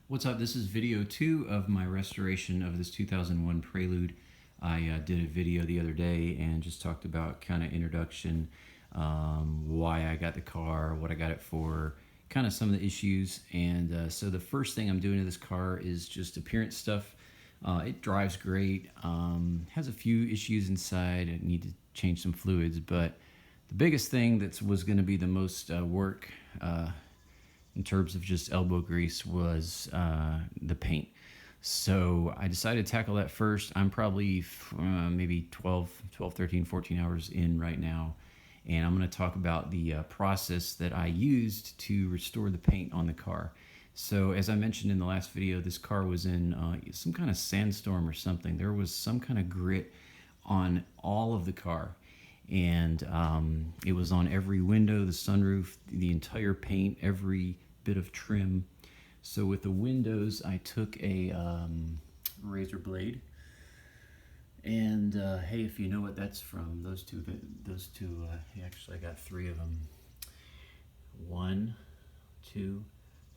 What's up? This is video 2 of my restoration of this 2001 Prelude. I did a video the other day and just talked about kind of introduction, why I got the car, what I got it for, kind of some of the issues. And so the first thing I'm doing to this car is just appearance stuff. It drives great, has a few issues inside. I need to change some fluids, but the biggest thing that was going to be the most work in terms of just elbow grease was the paint. So I decided to tackle that first. I'm probably maybe 12, 13, 14 hours in right now. And I'm going to talk about the process that I used to restore the paint on the car. So as I mentioned in the last video, this car was in some kind of sandstorm or something. There was some kind of grit on all of the car. And it was on every window, the sunroof, the entire paint, every bit of trim. So with the windows, I took a razor blade, and hey, if you know what that's from, those two, actually I got 3 of them. 1, 2,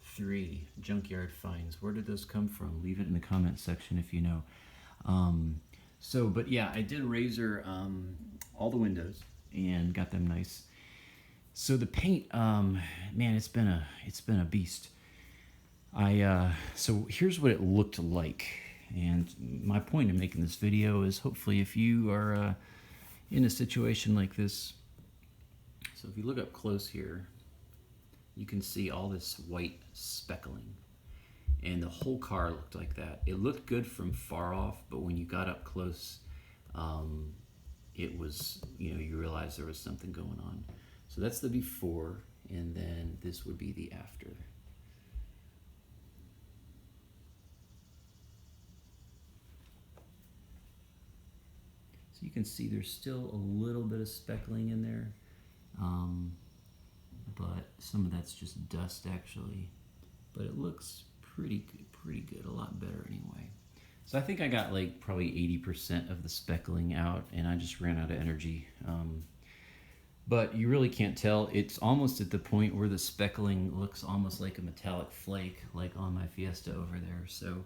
3 junkyard finds. Where did those come from? Leave it in the comment section if you know. But yeah, I did razor all the windows and got them nice. So the paint, man, it's been a beast. So here's what it looked like, and my point in making this video is hopefully if you are in a situation like this. So if you look up close here, you can see all this white speckling, and the whole car looked like that. It looked good from far off, but when you got up close, it was, you realize there was something going on. So that's the before, and then this would be the after. So you can see there's still a little bit of speckling in there, but some of that's just dust actually. But it looks pretty good, a lot better anyway. So I think I got like probably 80% of the speckling out, and I just ran out of energy. But you really can't tell. It's almost at the point where the speckling looks almost like a metallic flake, like on my Fiesta over there. So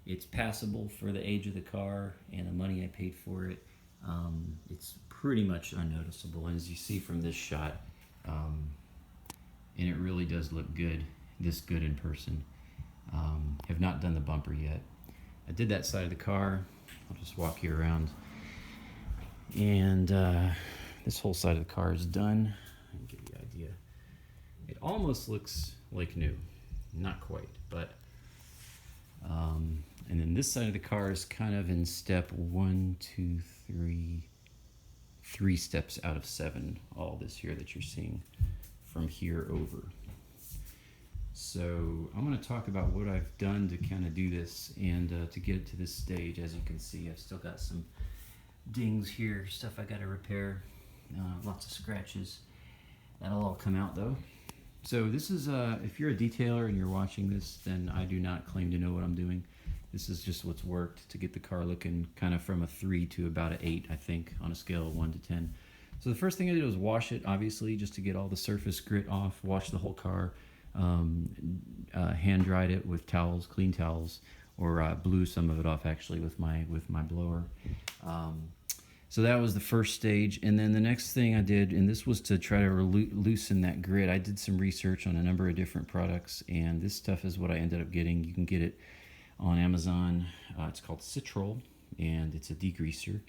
it's passable for the age of the car and the money I paid for it. It's pretty much unnoticeable, and as you see from this shot, and it really does look good, this good in person. Have not done the bumper yet. I did that side of the car. I'll just walk you around. And this whole side of the car is done. I'll give you an idea. It almost looks like new. Not quite, but... and then this side of the car is kind of in step 1, 2, 3 steps out of 7. All this here that you're seeing from here over. So I'm going to talk about what I've done to kind of do this and to get it to this stage. As you can see, I've still got some dings here, stuff I got to repair, lots of scratches. That'll all come out though. So this is, if you're a detailer and you're watching this, then I do not claim to know what I'm doing. This is just what's worked to get the car looking kind of from a 3 to about an 8, I think, on a scale of 1 to 10. So the first thing I did was wash it, obviously, just to get all the surface grit off, wash the whole car. Hand dried it with towels, clean towels, or blew some of it off actually with my blower. So that was the first stage, and then the next thing I did, and this was to try to loosen that grit. I did some research on a number of different products, and this stuff is what I ended up getting. You can get it on Amazon. It's called Citrol, and it's a degreaser.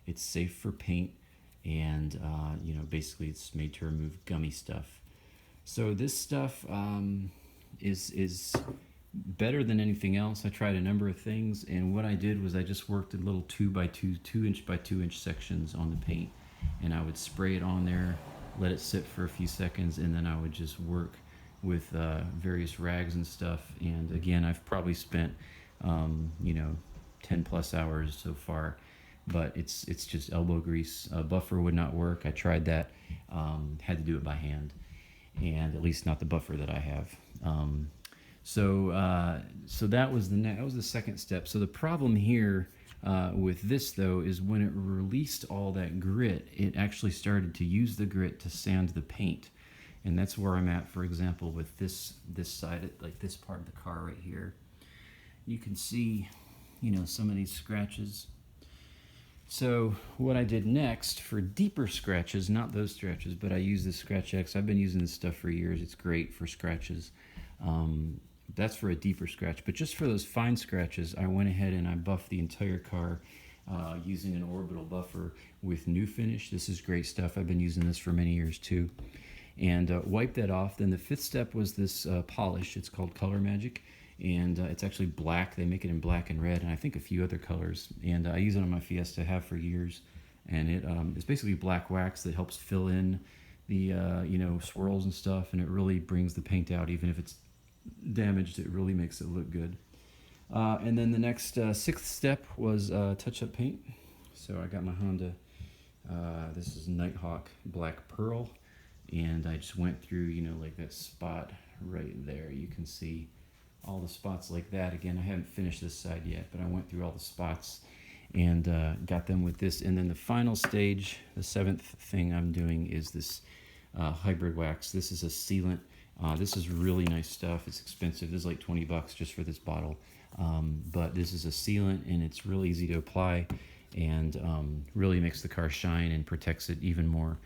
It's safe for paint, and basically it's made to remove gummy stuff. So this stuff is better than anything else. I tried a number of things, and what I did was I just worked in little 2 by 2 inch sections on the paint, and I would spray it on there, let it sit for a few seconds, and then I would just work with various rags and stuff. And again, I've probably spent 10 plus hours so far, but it's just elbow grease. Buffer would not work. I tried that, had to do it by hand, and at least not the buffer that I have. So that was the second step. So the problem here with this though is when it released all that grit, it actually started to use the grit to sand the paint, and that's where I'm at. For example, with this side, like this part of the car right here, you can see, you know, some of these scratches. So what I did next for deeper scratches, not those scratches, but I use this Scratch X. I've been using this stuff for years. It's great for scratches. That's for a deeper scratch. But just for those fine scratches, I went ahead and I buffed the entire car using an orbital buffer with New Finish. This is great stuff. I've been using this for many years too. And wipe that off. Then the fifth step was this polish. It's called Color Magic. And it's actually black. They make it in black and red, and I think a few other colors. And I use it on my Fiesta, have for years. And it's basically black wax that helps fill in the you know, swirls and stuff, and it really brings the paint out. Even if it's damaged, it really makes it look good. And then the next sixth step was touch-up paint. So I got my Honda. This is Nighthawk Black Pearl, and I just went through, you know, like that spot right there. You can see all the spots like that. Again, I haven't finished this side yet, but I went through all the spots and got them with this. And then the final stage, the seventh thing I'm doing, is this hybrid wax. This is a sealant. This is really nice stuff. It's expensive. This is like 20 bucks just for this bottle. But this is a sealant, and it's really easy to apply, and really makes the car shine and protects it even more.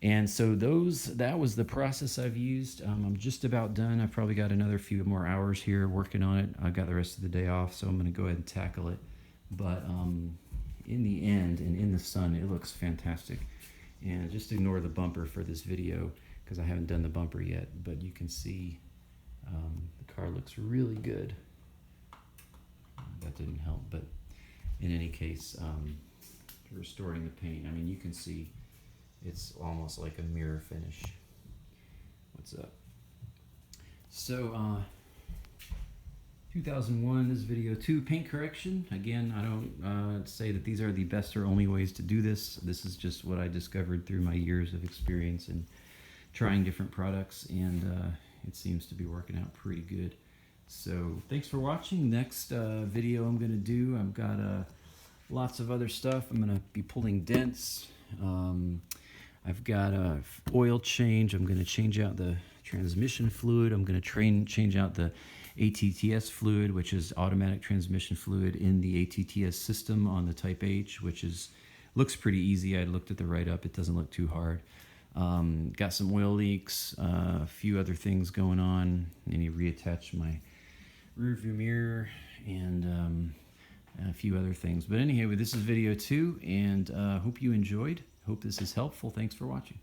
And so that was the process I've used. I'm just about done. I've probably got another few more hours here working on it. I've got the rest of the day off, so I'm going to go ahead and tackle it. But in the end, and in the sun, it looks fantastic. And just ignore the bumper for this video, because I haven't done the bumper yet. But you can see the car looks really good. That didn't help, but in any case, restoring the paint, I mean, you can see it's almost like a mirror finish. What's up? So 2001, this video 2, paint correction. Again, I don't say that these are the best or only ways to do this. This is just what I discovered through my years of experience and trying different products, and it seems to be working out pretty good. So thanks for watching. Next video I'm going to do, I've got lots of other stuff. I'm going to be pulling dents. I've got a oil change. I'm going to change out the transmission fluid. I'm going to change out the ATTS fluid, which is automatic transmission fluid in the ATTS system on the Type H, which looks pretty easy. I looked at the write-up. It doesn't look too hard. Got some oil leaks, a few other things going on. I need to reattach my rear view mirror and a few other things. But anyway, this is video 2, and hope you enjoyed. Hope this is helpful. Thanks for watching.